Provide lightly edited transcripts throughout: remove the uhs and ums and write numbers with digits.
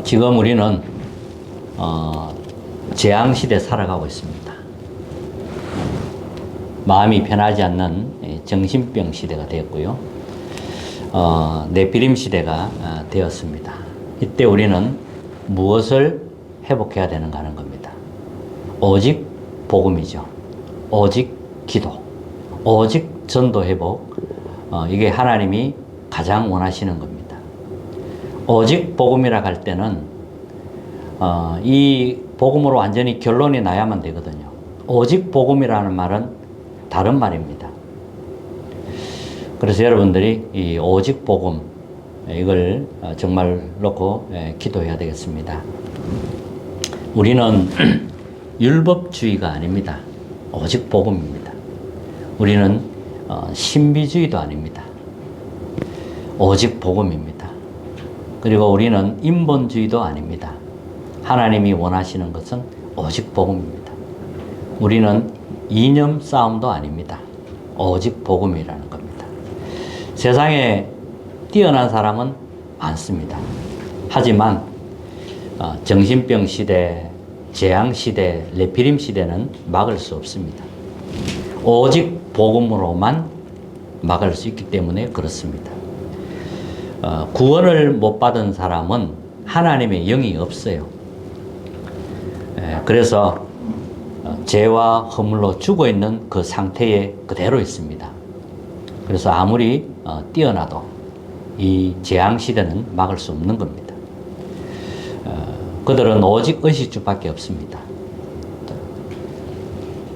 지금 우리는 재앙시대에 살아가고 있습니다. 마음이 편하지 않는 정신병 시대가 되었고요. 네피림 시대가 되었습니다. 이때 우리는 무엇을 회복해야 되는가 하는 겁니다. 오직 복음이죠. 오직 기도, 오직 전도 회복. 이게 하나님이 가장 원하시는 겁니다. 오직 복음이라 할 때는 이 복음으로 완전히 결론이 나야만 되거든요. 오직 복음이라는 말은 다른 말입니다. 그래서 여러분들이 이 오직 복음 이걸 정말 놓고 기도해야 되겠습니다. 우리는 율법주의가 아닙니다. 오직 복음입니다. 우리는 신비주의도 아닙니다. 오직 복음입니다. 그리고 우리는 인본주의도 아닙니다. 하나님이 원하시는 것은 오직 복음입니다. 우리는 이념 싸움도 아닙니다. 오직 복음이라는 겁니다. 세상에 뛰어난 사람은 많습니다. 하지만 정신병 시대, 재앙 시대, 네피림 시대는 막을 수 없습니다. 오직 복음으로만 막을 수 있기 때문에 그렇습니다. 구원을 못 받은 사람은 하나님의 영이 없어요. 그래서 죄와 허물로 죽어 있는 그 상태에 그대로 있습니다. 그래서 아무리 뛰어나도 이 재앙 시대는 막을 수 없는 겁니다. 그들은 오직 의식주밖에 없습니다.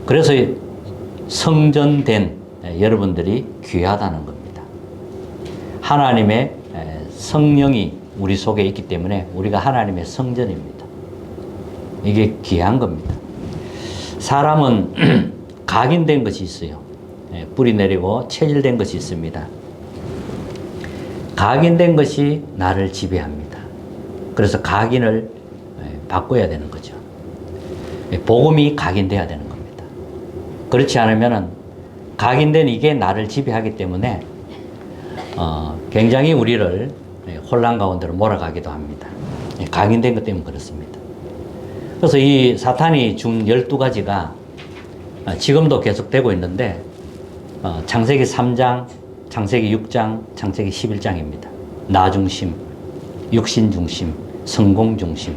그래서 성전된 여러분들이 귀하다는 겁니다. 하나님의 성령이 우리 속에 있기 때문에 우리가 하나님의 성전입니다. 이게 귀한 겁니다. 사람은 각인된 것이 있어요. 뿌리 내리고 체질된 것이 있습니다. 각인된 것이 나를 지배합니다. 그래서 각인을 바꿔야 되는 거죠. 복음이 각인돼야 되는 겁니다. 그렇지 않으면 각인된 이게 나를 지배하기 때문에 굉장히 우리를 혼란 가운데로 몰아가기도 합니다. 각인된 것 때문에 그렇습니다. 그래서 이 사탄이 준 12가지가 지금도 계속되고 있는데 창세기 3장, 창세기 6장, 창세기 11장입니다. 나 중심, 육신 중심, 성공 중심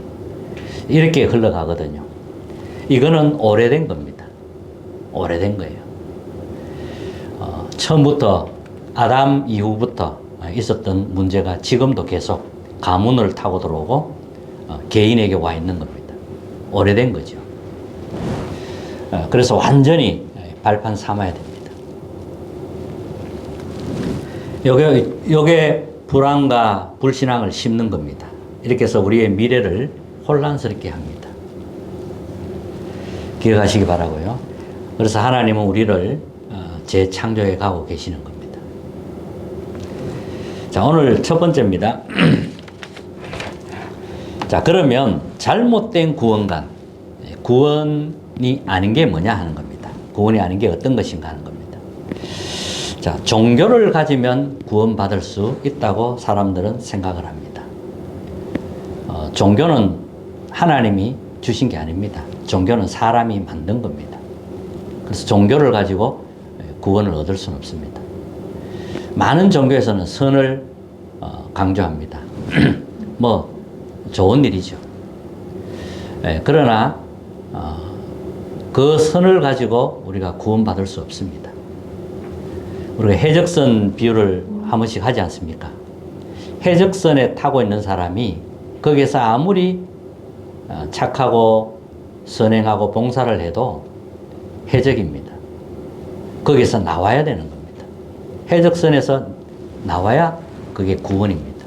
이렇게 흘러가거든요. 이거는 오래된 겁니다. 오래된 거예요. 처음부터 아담 이후부터 있었던 문제가 지금도 계속 가문을 타고 들어오고 개인에게 와 있는 겁니다. 오래된 거죠. 그래서 완전히 발판 삼아야 됩니다. 요게 불안과 불신앙을 심는 겁니다. 이렇게 해서 우리의 미래를 혼란스럽게 합니다. 기억하시기 바라고요. 그래서 하나님은 우리를 재창조해 가고 계시는 겁니다. 자, 오늘 첫 번째입니다. 자, 그러면 잘못된 구원관, 구원이 아닌 게 뭐냐 하는 겁니다. 구원이 아닌 게 어떤 것인가 하는 겁니다. 자, 종교를 가지면 구원받을 수 있다고 사람들은 생각을 합니다. 종교는 하나님이 주신 게 아닙니다. 종교는 사람이 만든 겁니다. 그래서 종교를 가지고 구원을 얻을 수는 없습니다. 많은 종교에서는 선을 강조합니다. 뭐 좋은 일이죠. 그러나 그 선을 가지고 우리가 구원받을 수 없습니다. 우리가 해적선 비유를 한 번씩 하지 않습니까? 해적선에 타고 있는 사람이 거기에서 아무리 착하고 선행하고 봉사를 해도 해적입니다. 거기서 나와야 되는 겁니다. 해적선에서 나와야 그게 구원입니다.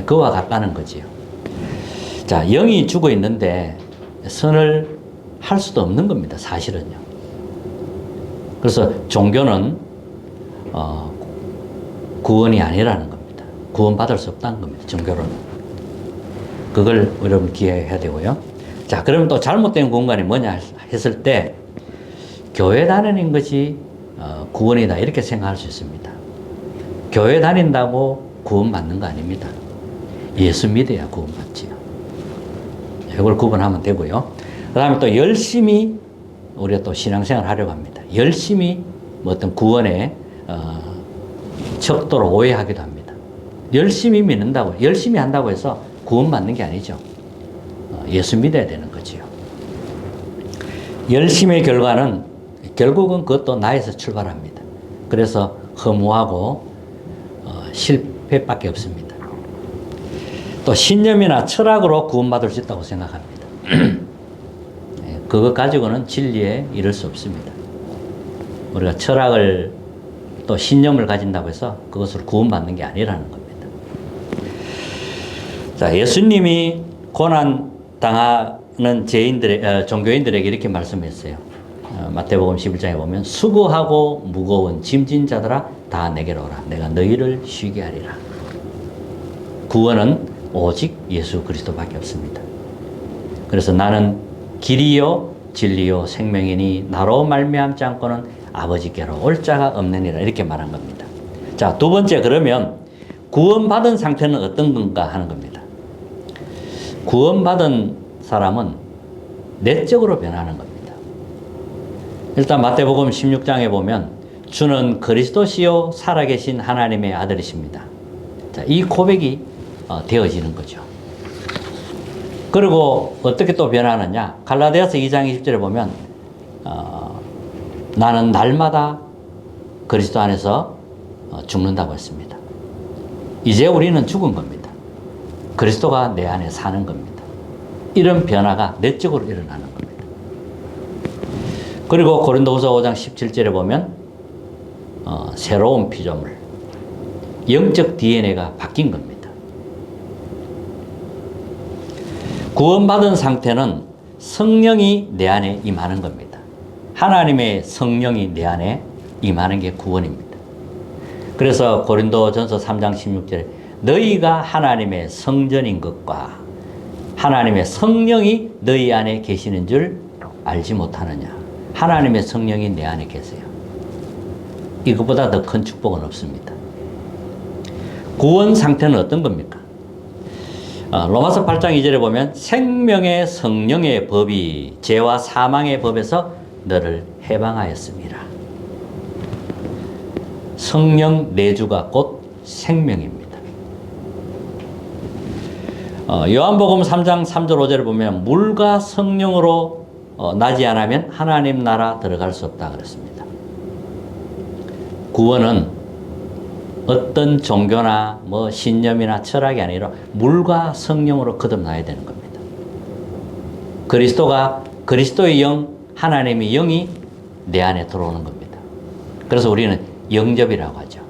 그와 같다는 거지요. 자, 영이 죽어 있는데 선을 할 수도 없는 겁니다. 사실은요. 그래서 종교는 구원이 아니라는 겁니다. 구원받을 수 없다는 겁니다. 종교로는. 그걸 여러분 기억해야 되고요. 자, 그러면 또 잘못된 구원관이 뭐냐 했을 때 교회 다니는 것이 구원이다 이렇게 생각할 수 있습니다. 교회 다닌다고 구원받는 거 아닙니다. 예수 믿어야 구원받지요. 이걸 구분하면 되고요. 그 다음에 또 열심히 우리가 또 신앙생활 하려고 합니다. 열심히 뭐 어떤 구원의 척도로 오해하기도 합니다. 열심히 믿는다고, 열심히 한다고 해서 구원받는 게 아니죠. 예수 믿어야 되는 거지요. 열심의 결과는 결국은 그것도 나에서 출발합니다. 그래서 허무하고 실패밖에 없습니다. 또 신념이나 철학으로 구원받을 수 있다고 생각합니다. 그것 가지고는 진리에 이를 수 없습니다. 우리가 철학을 또 신념을 가진다고 해서 그것으로 구원받는 게 아니라는 겁니다. 자, 예수님이 고난 당하는 종교인들에게 이렇게 말씀했어요. 마태복음 11장에 보면 수고하고 무거운 짐진 자들아 다 내게로 오라. 내가 너희를 쉬게 하리라. 구원은 오직 예수 그리스도밖에 없습니다. 그래서 나는 길이요 진리요 생명이니 나로 말미암지 않고는 아버지께로 올 자가 없느니라 이렇게 말한 겁니다. 자, 두 번째, 그러면 구원받은 상태는 어떤 건가 하는 겁니다. 구원받은 사람은 내적으로 변하는 겁니다. 일단 마태복음 16장에 보면 주는 그리스도시요 살아계신 하나님의 아들이십니다. 자, 이 고백이 되어지는 거죠. 그리고 어떻게 또 변하느냐? 갈라디아서 2장 20절에 보면 나는 날마다 그리스도 안에서 죽는다고 했습니다. 이제 우리는 죽은 겁니다. 그리스도가 내 안에 사는 겁니다. 이런 변화가 내적으로 일어나는 겁니다. 그리고 고린도후서 5장 17절에 보면 새로운 피조물, 영적 DNA가 바뀐 겁니다. 구원받은 상태는 성령이 내 안에 임하는 겁니다. 하나님의 성령이 내 안에 임하는 게 구원입니다. 그래서 고린도전서 3장 16절에 너희가 하나님의 성전인 것과 하나님의 성령이 너희 안에 계시는 줄 알지 못하느냐. 하나님의 성령이 내 안에 계세요. 이것보다 더 큰 축복은 없습니다. 구원 상태는 어떤 겁니까? 로마서 8장 2절에 보면 생명의 성령의 법이 죄와 사망의 법에서 너를 해방하였습니다. 성령 내주가 곧 생명입니다. 요한복음 3장 3절 5절을 보면 물과 성령으로 나지 않으면 하나님 나라 들어갈 수 없다 그랬습니다. 구원은 어떤 종교나 뭐 신념이나 철학이 아니라 물과 성령으로 거듭나야 되는 겁니다. 그리스도의 영, 하나님의 영이 내 안에 들어오는 겁니다. 그래서 우리는 영접이라고 하죠.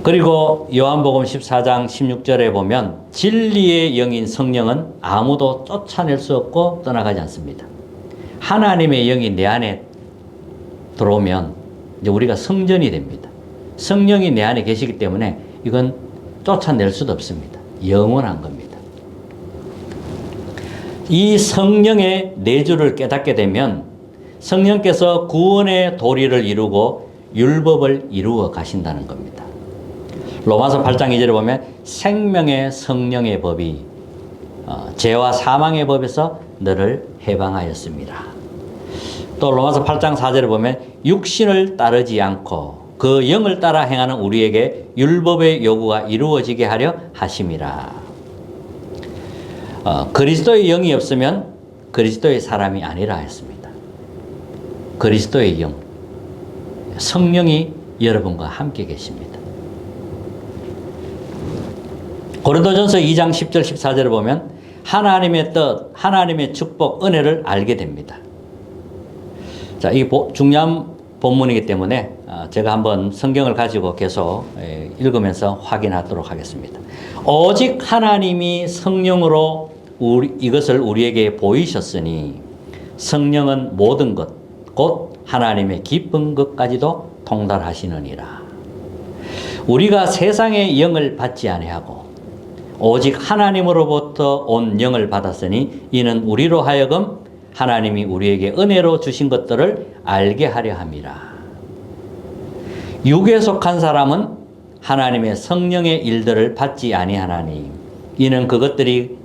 그리고 요한복음 14장 16절에 보면 진리의 영인 성령은 아무도 쫓아낼 수 없고 떠나가지 않습니다. 하나님의 영이 내 안에 들어오면 이제 우리가 성전이 됩니다. 성령이 내 안에 계시기 때문에 이건 쫓아낼 수도 없습니다. 영원한 겁니다. 이 성령의 내주를 깨닫게 되면 성령께서 구원의 도리를 이루고 율법을 이루어 가신다는 겁니다. 로마서 8장 2절에 보면 생명의 성령의 법이 죄와 사망의 법에서 너를 해방하였습니다. 또 로마서 8장 4절에 보면 육신을 따르지 않고 그 영을 따라 행하는 우리에게 율법의 요구가 이루어지게 하려 하심이라. 그리스도의 영이 없으면 그리스도의 사람이 아니라 했습니다. 그리스도의 영, 성령이 여러분과 함께 계십니다. 고린도전서 2장 10절 14절을 보면 하나님의 뜻, 하나님의 축복, 은혜를 알게 됩니다. 자, 이 중요한 본문이기 때문에 제가 한번 성경을 가지고 계속 읽으면서 확인하도록 하겠습니다. 오직 하나님이 성령으로 이것을 우리에게 보이셨으니 성령은 모든 것, 곧 하나님의 기쁜 것까지도 통달하시느니라. 우리가 세상의 영을 받지 아니하고 오직 하나님으로부터 온 영을 받았으니 이는 우리로 하여금 하나님이 우리에게 은혜로 주신 것들을 알게 하려 함이라. 육에 속한 사람은 하나님의 성령의 일들을 받지 아니하나니 이는 그것들이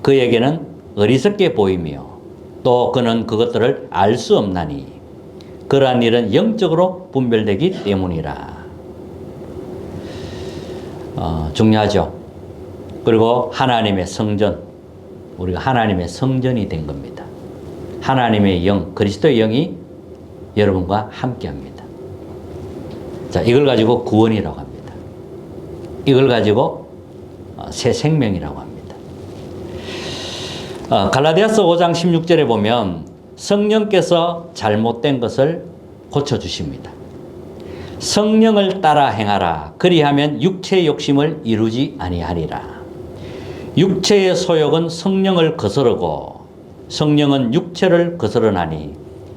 그에게는 어리석게 보이며 또 그는 그것들을 알 수 없나니 그러한 일은 영적으로 분별되기 때문이라. 중요하죠. 그리고 하나님의 성전, 우리가 하나님의 성전이 된 겁니다. 하나님의 영, 그리스도의 영이 여러분과 함께합니다. 자, 이걸 가지고 구원이라고 합니다. 이걸 가지고 새 생명이라고 합니다. 갈라디아서 5장 16절에 보면 성령께서 잘못된 것을 고쳐주십니다. 성령을 따라 행하라. 그리하면 육체의 욕심을 이루지 아니하리라. 육체의 소욕은 성령을 거스르고 성령은 육체를 거스르나니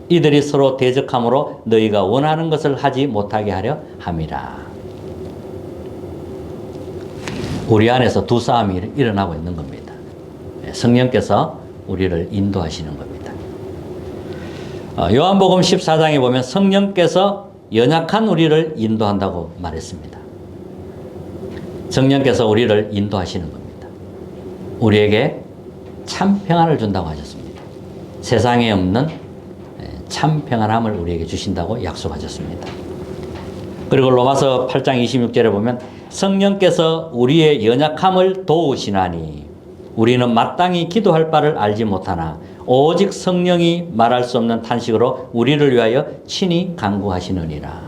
이들이 서로 대적함으로 너희가 원하는 것을 하지 못하게 하려 함이라. 우리 안에서 두 싸움이 일어나고 있는 겁니다. 성령께서 우리를 인도하시는 겁니다. 요한복음 14장에 보면 성령께서 연약한 우리를 인도한다고 말했습니다. 성령께서 우리를 인도하시는 겁니다. 우리에게 참 평안을 준다고 하셨습니다. 세상에 없는 참 평안함을 우리에게 주신다고 약속하셨습니다. 그리고 로마서 8장 26절에 보면 성령께서 우리의 연약함을 도우시나니 우리는 마땅히 기도할 바를 알지 못하나 오직 성령이 말할 수 없는 탄식으로 우리를 위하여 친히 간구하시느니라.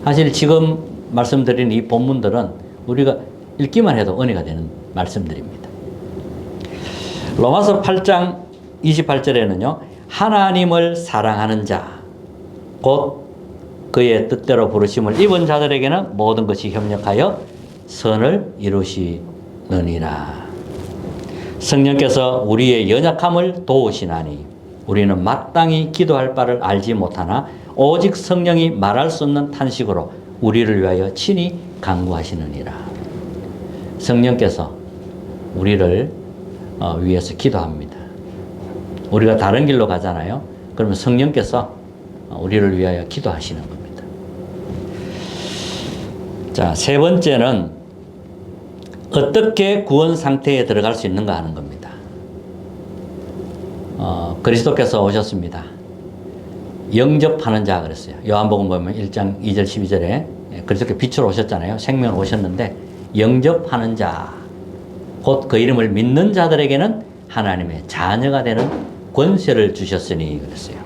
사실 지금 말씀드린 이 본문들은 우리가 읽기만 해도 은혜가 되는 말씀들입니다. 로마서 8장 28절에는요. 하나님을 사랑하는 자, 곧 그의 뜻대로 부르심을 입은 자들에게는 모든 것이 협력하여 선을 이루시느니라. 성령께서 우리의 연약함을 도우시나니 우리는 마땅히 기도할 바를 알지 못하나 오직 성령이 말할 수 없는 탄식으로 우리를 위하여 친히 간구하시느니라. 성령께서 우리를 위해서 기도합니다. 우리가 다른 길로 가잖아요. 그러면 성령께서 우리를 위하여 기도하시는 겁니다. 자, 세 번째는 어떻게 구원 상태에 들어갈 수 있는가 하는 겁니다. 그리스도께서 오셨습니다. 영접하는 자 그랬어요. 요한복음 보면 1장 2절 12절에 그리스도께 빛으로 오셨잖아요. 생명으로 오셨는데 영접하는 자, 곧 그 이름을 믿는 자들에게는 하나님의 자녀가 되는 권세를 주셨으니 그랬어요.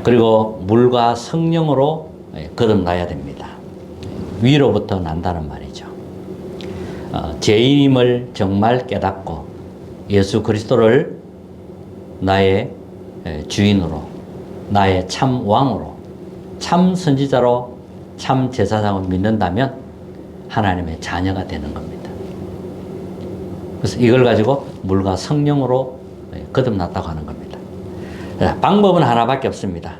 그리고 물과 성령으로 거듭나야 됩니다. 위로부터 난다는 말이죠. 죄인임을 정말 깨닫고 예수 그리스도를 나의 주인으로, 나의 참 왕으로, 참 선지자로, 참 제사장을 믿는다면 하나님의 자녀가 되는 겁니다. 그래서 이걸 가지고 물과 성령으로 거듭났다고 하는 겁니다. 방법은 하나밖에 없습니다.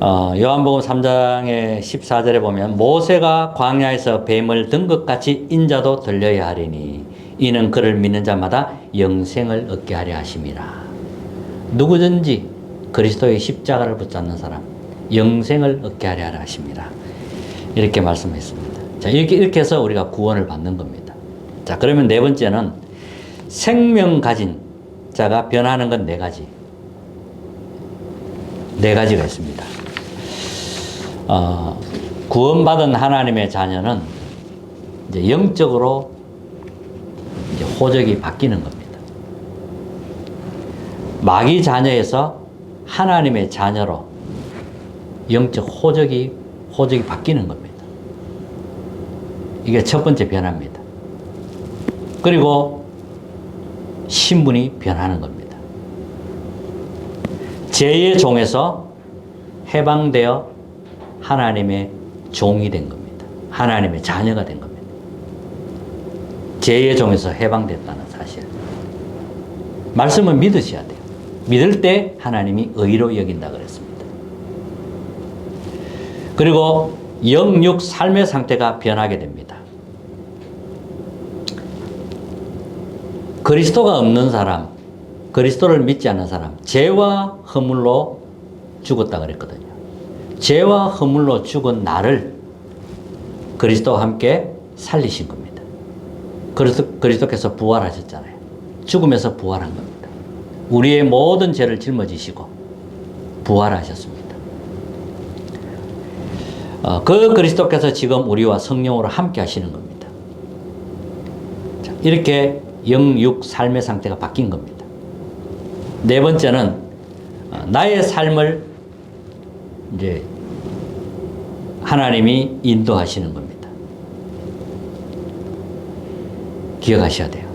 요한복음 3장의 14절에 보면 모세가 광야에서 뱀을 든 것 같이 인자도 들려야 하리니 이는 그를 믿는 자마다 영생을 얻게 하려 하심이라. 누구든지 그리스도의 십자가를 붙잡는 사람 영생을 얻게 하려 하심이라. 이렇게 말씀했습니다. 자, 이렇게 해서 우리가 구원을 받는 겁니다. 자, 그러면 네 번째는 생명 가진 자가 변하는 건 네 가지. 네 가지가 있습니다. 구원받은 하나님의 자녀는 이제 영적으로 이제 호적이 바뀌는 겁니다. 마귀 자녀에서 하나님의 자녀로 영적 호적이 바뀌는 겁니다. 이게 첫 번째 변화입니다. 그리고 신분이 변하는 겁니다. 죄의 종에서 해방되어 하나님의 종이 된 겁니다. 하나님의 자녀가 된 겁니다. 죄의 종에서 해방됐다는 사실. 말씀을 믿으셔야 돼요. 믿을 때 하나님이 의로 여긴다 그랬습니다. 그리고 영육 삶의 상태가 변하게 됩니다. 그리스도가 없는 사람, 그리스도를 믿지 않는 사람, 죄와 허물로 죽었다 그랬거든요. 죄와 허물로 죽은 나를 그리스도와 함께 살리신 겁니다. 그리스도께서 부활하셨잖아요. 죽음에서 부활한 겁니다. 우리의 모든 죄를 짊어지시고 부활하셨습니다. 그 그리스도께서 지금 우리와 성령으로 함께 하시는 겁니다. 자, 이렇게 영육 삶의 상태가 바뀐 겁니다. 네 번째는 나의 삶을 이제 하나님이 인도하시는 겁니다. 기억하셔야 돼요.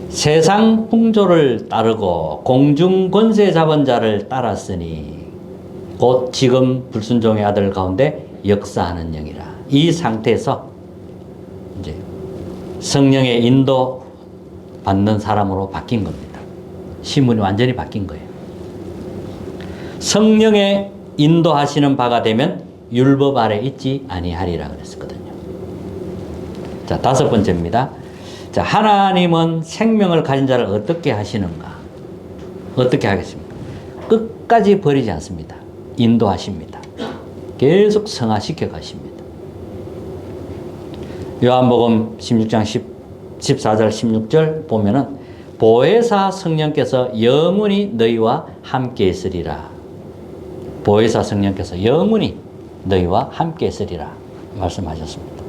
세상 풍조를 따르고 공중 권세 잡은 자를 따랐으니 곧 지금 불순종의 아들 가운데 역사하는 영이라. 이 상태에서 이제 성령의 인도 받는 사람으로 바뀐 겁니다. 신분이 완전히 바뀐 거예요. 성령의 인도하시는 바가 되면 율법 아래 있지 아니하리라 그랬었거든요. 자, 다섯 번째입니다. 자, 하나님은 생명을 가진 자를 어떻게 하시는가? 어떻게 하겠습니까? 끝까지 버리지 않습니다. 인도하십니다. 계속 성화시켜 가십니다. 요한복음 16장 14절 16절 보면은 보혜사 성령께서 영원히 너희와 함께 있으리라. 보혜사 성령께서 영원히 너희와 함께 있으리라 말씀하셨습니다.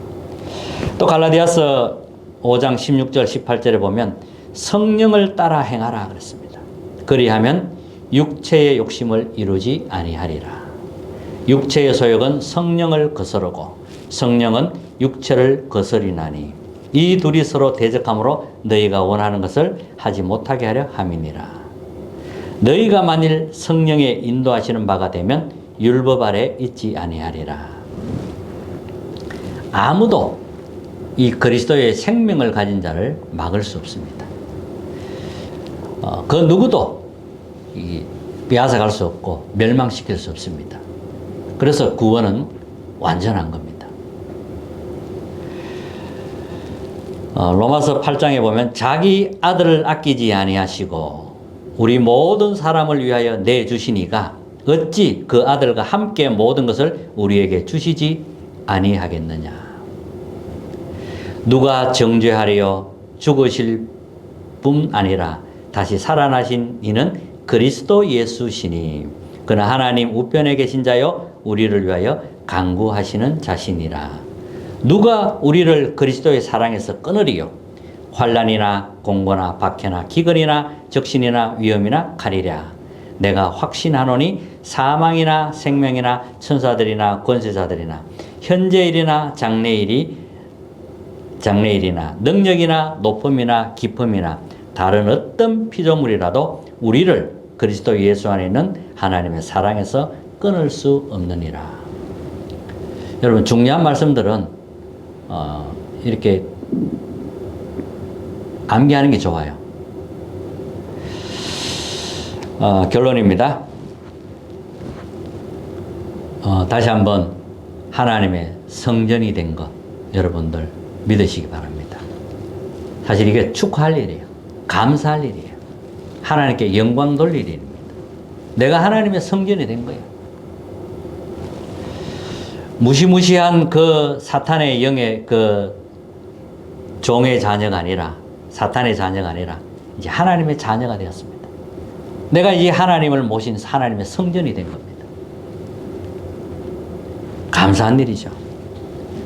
또 갈라디아서 5장 16절 18절에 보면 성령을 따라 행하라 그랬습니다. 그리하면 육체의 욕심을 이루지 아니하리라. 육체의 소욕은 성령을 거스르고 성령은 육체를 거스리나니 이 둘이 서로 대적함으로 너희가 원하는 것을 하지 못하게 하려 함이니라. 너희가 만일 성령의 인도하시는 바가 되면 율법 아래 있지 아니하리라. 아무도 이 그리스도의 생명을 가진 자를 막을 수 없습니다. 그 누구도 빼앗아갈 수 없고 멸망시킬 수 없습니다. 그래서 구원은 완전한 겁니다. 로마서 8장에 보면 자기 아들을 아끼지 아니하시고 우리 모든 사람을 위하여 내주시니가 어찌 그 아들과 함께 모든 것을 우리에게 주시지 아니하겠느냐. 누가 정죄하리요? 죽으실 뿐 아니라 다시 살아나신 이는 그리스도 예수시니 그는 하나님 우편에 계신 자요 우리를 위하여 간구하시는 자신이라. 누가 우리를 그리스도의 사랑에서 끊으리요? 환난이나 공고나 박해나 기근이나 적신이나 위험이나 칼이랴. 내가 확신하노니 사망이나 생명이나 천사들이나 권세자들이나 현재일이나 장래일이나 능력이나 높음이나 깊음이나 다른 어떤 피조물이라도 우리를 그리스도 예수 안에 있는 하나님의 사랑에서 끊을 수 없느니라. 여러분, 중요한 말씀들은 이렇게 암기하는 게 좋아요. 결론입니다. 다시 한번 하나님의 성전이 된 것 여러분들 믿으시기 바랍니다. 사실 이게 축하할 일이에요. 감사할 일이에요. 하나님께 영광 돌릴 일입니다. 내가 하나님의 성전이 된 거예요. 무시무시한 그 사탄의 영의 그 종의 자녀가 아니라, 사탄의 자녀가 아니라 이제 하나님의 자녀가 되었습니다. 내가 이제 하나님을 모신 하나님의 성전이 된 겁니다. 감사한 일이죠.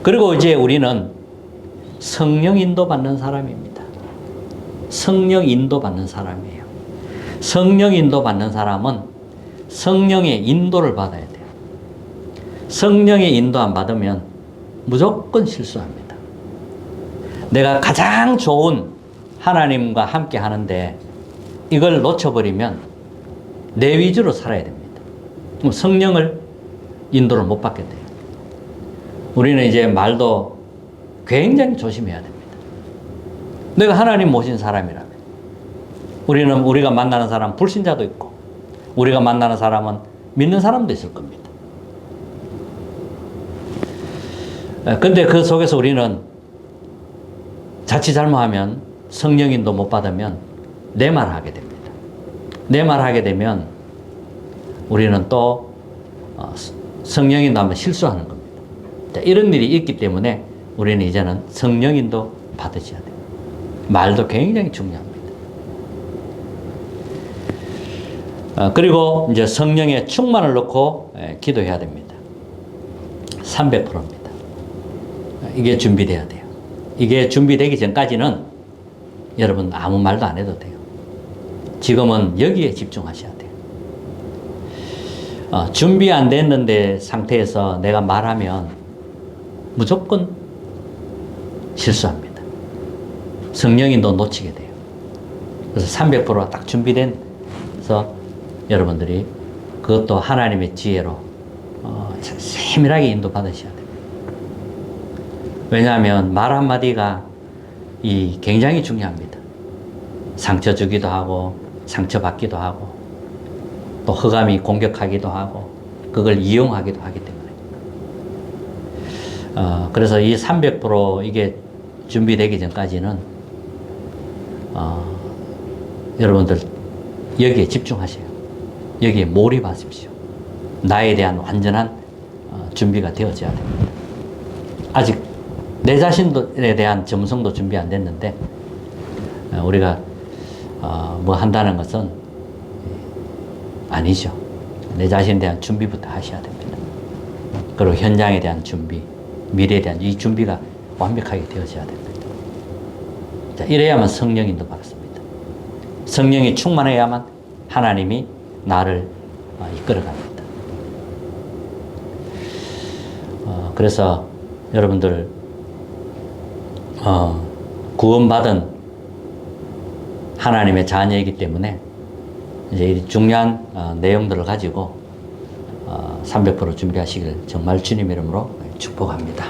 그리고 이제 우리는 성령 인도 받는 사람입니다. 성령 인도 받는 사람이에요. 성령 인도 받는 사람은 성령의 인도를 받아야 돼요. 성령의 인도 안 받으면 무조건 실수합니다. 내가 가장 좋은 하나님과 함께 하는데 이걸 놓쳐버리면 내 위주로 살아야 됩니다. 그럼 성령을 인도를 못 받게 돼요. 우리는 이제 말도 굉장히 조심해야 됩니다. 내가 하나님 모신 사람이라면 우리가 만나는 사람 불신자도 있고 우리가 만나는 사람은 믿는 사람도 있을 겁니다. 근데 그 속에서 우리는 자칫 잘못하면 성령인도 못 받으면 내 말 하게 됩니다. 내 말 하게 되면 우리는 또 성령인도 하면 실수하는 겁니다. 자, 이런 일이 있기 때문에 우리는 이제는 성령인도 받으셔야 돼요. 말도 굉장히 중요합니다. 그리고 이제 성령의 충만을 놓고 기도해야 됩니다. 300%입니다. 이게 준비돼야 돼요. 이게 준비되기 전까지는 여러분 아무 말도 안 해도 돼요. 지금은 여기에 집중하셔야 돼요. 준비 안 됐는데 상태에서 내가 말하면 무조건 실수합니다. 성령인도 놓치게 돼요. 그래서 300%가 딱 준비돼서 여러분들이 그것도 하나님의 지혜로 세밀하게 인도받으셔야 돼요. 왜냐하면 말 한마디가 굉장히 중요합니다. 상처 주기도 하고 상처받기도 하고 또 흑암이 공격하기도 하고 그걸 이용하기도 하기 때문에 그래서 이 300% 이게 준비되기 전까지는 여러분들 여기에 집중하세요. 여기에 몰입하십시오. 나에 대한 완전한 준비가 되어져야 됩니다. 아직 내 자신에 대한 점성도 준비 안 됐는데 우리가 뭐 한다는 것은 아니죠. 내 자신에 대한 준비부터 하셔야 됩니다. 그리고 현장에 대한 준비, 미래에 대한 이 준비가 완벽하게 되어져야 됩니다. 자, 이래야만 성령인도 받습니다. 성령이 충만해야만 하나님이 나를 이끌어갑니다. 그래서 여러분들 구원받은 하나님의 자녀이기 때문에 이제 이 중요한 내용들을 가지고 300% 준비하시길 정말 주님 이름으로 축복합니다.